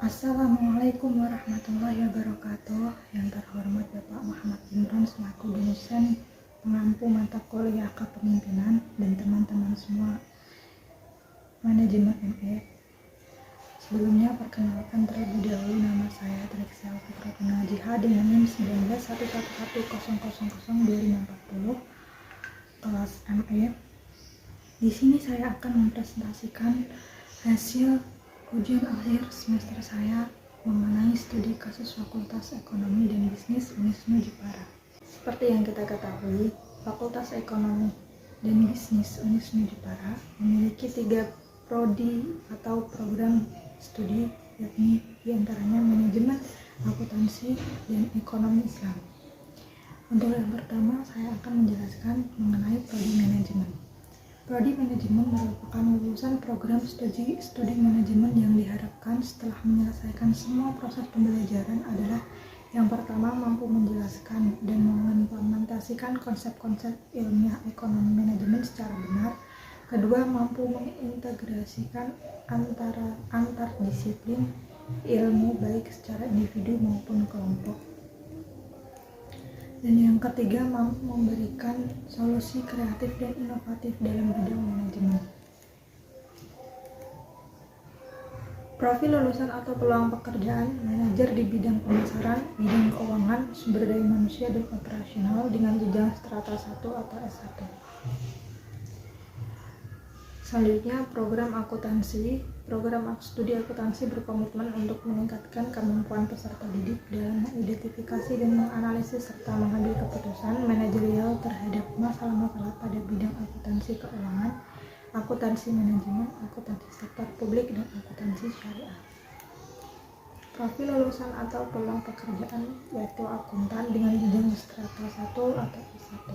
Assalamualaikum warahmatullahi wabarakatuh. Yang terhormat Bapak Muhammad Imron selaku dosen pengampu mata kuliah kepemimpinan dan teman-teman semua manajemen ME. Sebelumnya perkenalkan terlebih dahulu, nama saya Trixia Fitratina Jihad dengan NIM 191110002540 kelas ME. Di sini saya akan mempresentasikan hasil ujian akhir semester saya mengenai studi kasus Fakultas Ekonomi dan Bisnis Unisnu Jepara. Seperti yang kita ketahui, Fakultas Ekonomi dan Bisnis Unisnu Jepara memiliki 3 prodi atau program studi, yakni diantaranya manajemen, akuntansi, dan ekonomi Islam. Untuk yang pertama, saya akan menjelaskan mengenai prodi manajemen. Prodi manajemen merupakan lulusan program studi manajemen yang diharapkan setelah menyelesaikan semua proses pembelajaran adalah yang pertama mampu menjelaskan dan mengimplementasikan konsep-konsep ilmiah ekonomi manajemen secara benar. Kedua, mampu mengintegrasikan antar disiplin ilmu baik secara individu maupun kelompok. Dan yang ketiga, mampu memberikan solusi kreatif dan inovatif dalam bidang manajemen. Profil lulusan atau peluang pekerjaan: manajer di bidang pemasaran, bidang keuangan, sumber daya manusia, dan operasional dengan jenjang strata 1 atau S1. Selanjutnya, program akuntansi. Program studi akuntansi berkomitmen untuk meningkatkan kemampuan peserta didik dalam mengidentifikasi dan menganalisis serta mengambil keputusan manajerial terhadap masalah-masalah pada bidang akuntansi keuangan, akuntansi manajemen, akuntansi sektor publik, dan akuntansi syariah. Profil lulusan atau peluang pekerjaan yaitu akuntan dengan jenjang strata 1 atau S1.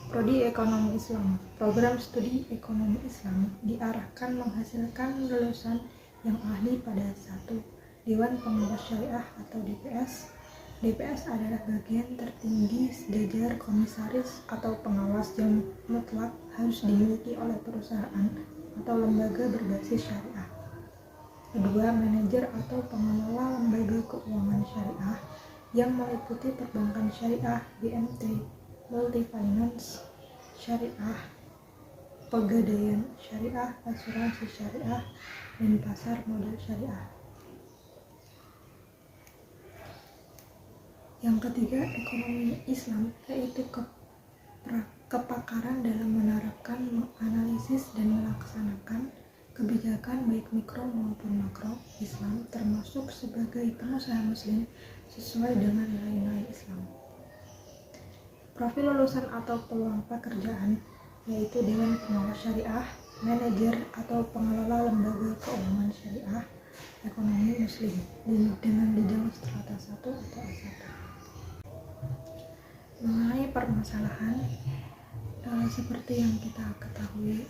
Prodi Ekonomi Islam. Program studi ekonomi Islam diarahkan menghasilkan lulusan yang ahli pada 1. Dewan Pengawas Syariah atau DPS. DPS adalah bagian tertinggi sejajar komisaris atau pengawas yang mutlak harus dimiliki oleh perusahaan atau lembaga berbasis syariah. Kedua, manajer atau pengelola lembaga keuangan syariah yang meliputi perbankan syariah, BMT, multifinance syariah, pegadaian syariah, asuransi syariah, dan pasar modal syariah. Yang ketiga, ekonomi Islam, yaitu kepakaran dalam menerapkan, menganalisis, dan melaksanakan kebijakan baik mikro maupun makro Islam, termasuk sebagai pengusaha muslim sesuai dengan nilai-nilai Islam. Profil lulusan atau peluang pekerjaan yaitu Dewan Pengawas Syariah, manajer atau pengelola lembaga keuangan syariah, ekonomi muslim dengan jenjang strata 1 atau S1. Mengenai permasalahan seperti yang kita ketahui,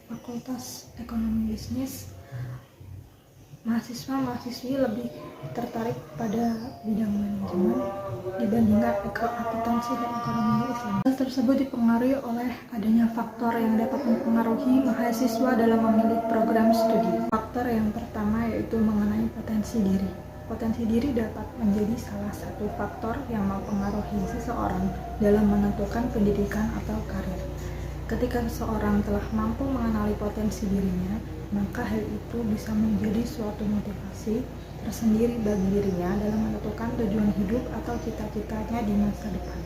Fakultas Ekonomi Bisnis mahasiswa-mahasiswi lebih tertarik pada bidang manajemen dibandingkan akuntansi dan ekonomi Islam. Hal tersebut dipengaruhi oleh adanya faktor yang dapat mempengaruhi mahasiswa dalam memilih program studi. Faktor yang pertama yaitu mengenai potensi diri. Potensi diri dapat menjadi salah satu faktor yang mempengaruhi seseorang dalam menentukan pendidikan atau karir. Ketika seseorang telah mampu mengenali potensi dirinya, maka hal itu bisa menjadi suatu motivasi tersendiri bagi dirinya dalam menentukan tujuan hidup atau cita-citanya di masa depan.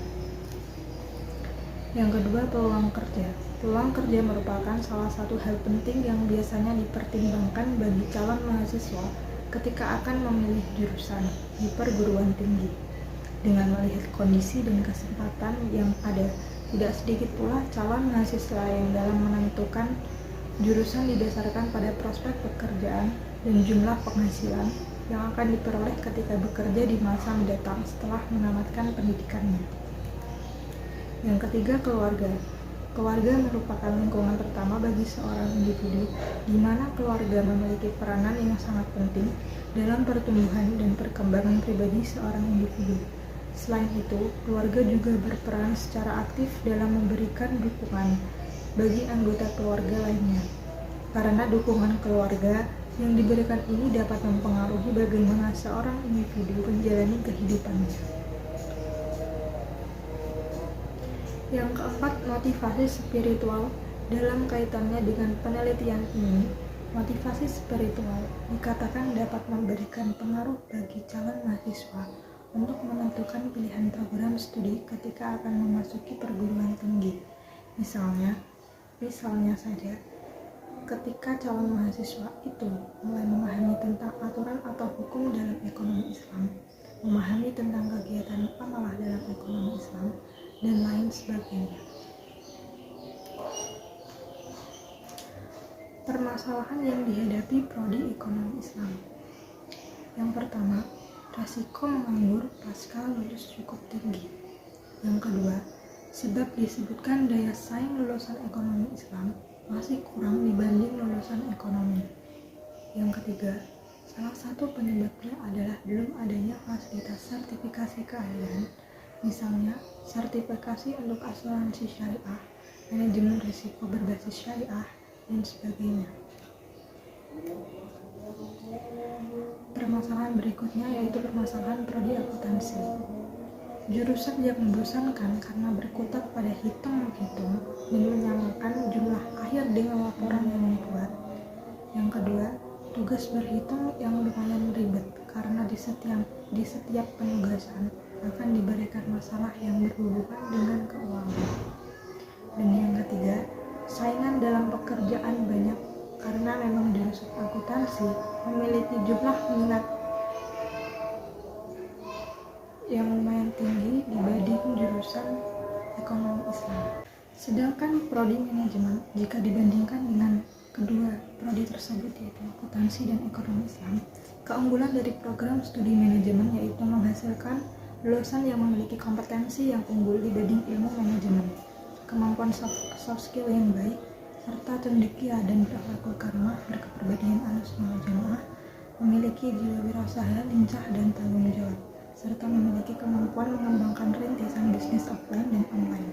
Yang kedua, peluang kerja. Peluang kerja merupakan salah satu hal penting yang biasanya dipertimbangkan bagi calon mahasiswa ketika akan memilih jurusan di perguruan tinggi. Dengan melihat kondisi dan kesempatan yang ada, tidak sedikit pula calon mahasiswa yang dalam menentukan jurusan didasarkan pada prospek pekerjaan dan jumlah penghasilan yang akan diperoleh ketika bekerja di masa mendatang setelah menamatkan pendidikannya. Yang ketiga, keluarga. Keluarga merupakan lingkungan pertama bagi seorang individu, di mana keluarga memiliki peranan yang sangat penting dalam pertumbuhan dan perkembangan pribadi seorang individu. Selain itu, keluarga juga berperan secara aktif dalam memberikan dukungan bagi anggota keluarga lainnya. karena dukungan keluarga yang diberikan ini dapat mempengaruhi bagaimana seorang individu menjalani kehidupannya. Yang keempat, motivasi spiritual. Dalam kaitannya dengan penelitian ini, motivasi spiritual dikatakan dapat memberikan pengaruh bagi calon mahasiswa untuk menentukan pilihan program studi ketika akan memasuki perguruan tinggi. Misalnya saja, ketika calon mahasiswa itu mulai memahami tentang aturan atau hukum dalam ekonomi Islam, memahami tentang kegiatan amalah dalam ekonomi Islam, dan lain sebagainya. Permasalahan yang dihadapi prodi ekonomi Islam. Yang pertama, resiko menganggur pasca lulus cukup tinggi. Yang kedua, sebab disebutkan daya saing lulusan ekonomi Islam masih kurang dibanding lulusan ekonomi. Yang ketiga, salah satu penyebabnya adalah belum adanya fasilitas sertifikasi keahlian, misalnya sertifikasi untuk asuransi syariah, manajemen risiko berbasis syariah, dan sebagainya. Permasalahan berikutnya yaitu permasalahan prodi akuntansi. Jurusan yang membosankan karena berkutat pada hitung-hitung dan menyamakan jumlah akhir dengan laporan yang dibuat. Yang kedua, tugas berhitung yang lumayan ribet karena di setiap penugasan akan diberikan masalah yang berhubungan dengan keuangan. Dan yang ketiga, saingan dalam pekerjaan banyak karena memang jurusan akuntansi memiliki jumlah minat yang lumayan tinggi dibanding jurusan ekonomi Islam. Sedangkan prodi manajemen jika dibandingkan dengan kedua prodi tersebut yaitu akuntansi dan ekonomi Islam, keunggulan dari program studi manajemen yaitu menghasilkan lulusan yang memiliki kompetensi yang unggul dibanding ilmu manajemen, kemampuan soft skill yang baik, serta cendekia dan berakhlakul karimah, berkepribadian Ahlussunnah wal Jamaah, memiliki jiwa wirausaha, lincah dan tanggung jawab, serta memiliki kemampuan mengembangkan rintisan bisnis offline dan online.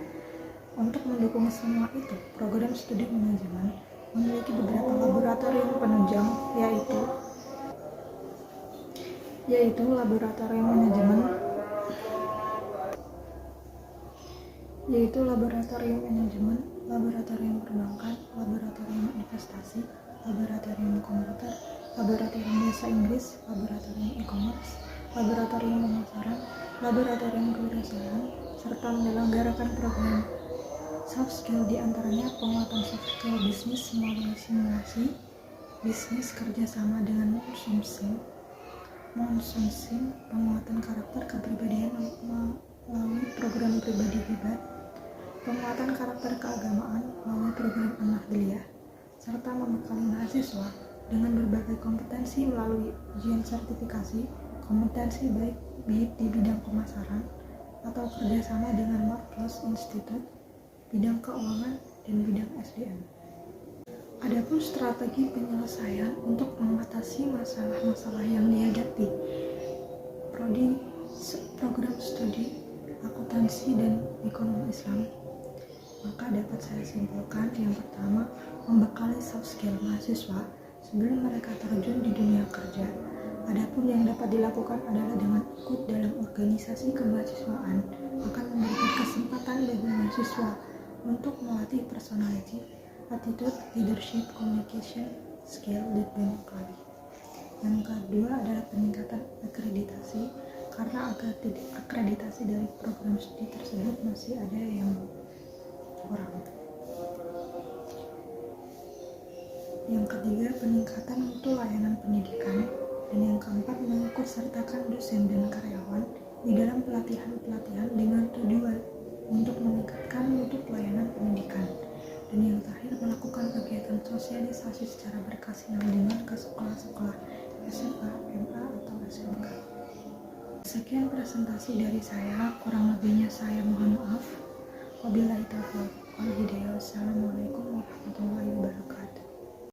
Untuk mendukung semua itu, program studi manajemen memiliki beberapa laboratorium penunjang yaitu laboratorium manajemen, laboratorium perbankan, laboratorium investasi, laboratorium komputer, laboratorium bahasa Inggris, laboratorium e-commerce, laboratorium pemasaran, laboratorium kewirausahaan, serta menyelenggarakan program soft skill, diantaranya penguatan soft skill bisnis melalui simulasi bisnis kerjasama dengan Monsoon, penguatan karakter kepribadian melalui program pribadi hebat, penguatan karakter keagamaan melalui program An-Nahdliyah, serta membekali mahasiswa dengan berbagai kompetensi melalui ujian sertifikasi, kompetensi baik di bidang pemasaran atau kerjasama dengan Marcellus Institute, bidang keuangan, dan bidang SDM. Adapun strategi penyelesaian untuk mengatasi masalah-masalah yang dihadapi program studi akuntansi dan ekonomi Islam, maka dapat saya simpulkan yang pertama, membekali soft skill mahasiswa sebelum mereka terjun di dunia kerja. Adapun yang dapat dilakukan adalah dengan ikut dalam organisasi kemahasiswaan akan memberikan kesempatan bagi mahasiswa untuk melatih personality, attitude, leadership, communication, skill, dan banyak lagi. Yang kedua adalah peningkatan akreditasi, karena akreditasi dari program studi tersebut masih ada yang kurang. Yang ketiga, peningkatan mutu layanan pendidikan. Dan yang keempat, mengikut sertakan dosen dan karyawan di dalam pelatihan-pelatihan dengan tujuan untuk meningkatkan mutu pelayanan pendidikan. Dan yang terakhir, melakukan kegiatan sosialisasi secara berkesinambungan ke sekolah-sekolah SMA, MA, atau SMK. Sekian presentasi dari saya, kurang lebihnya saya mohon maaf. Wabillahi taufiq wal hidayah. Wassalamualaikum warahmatullahi wabarakatuh.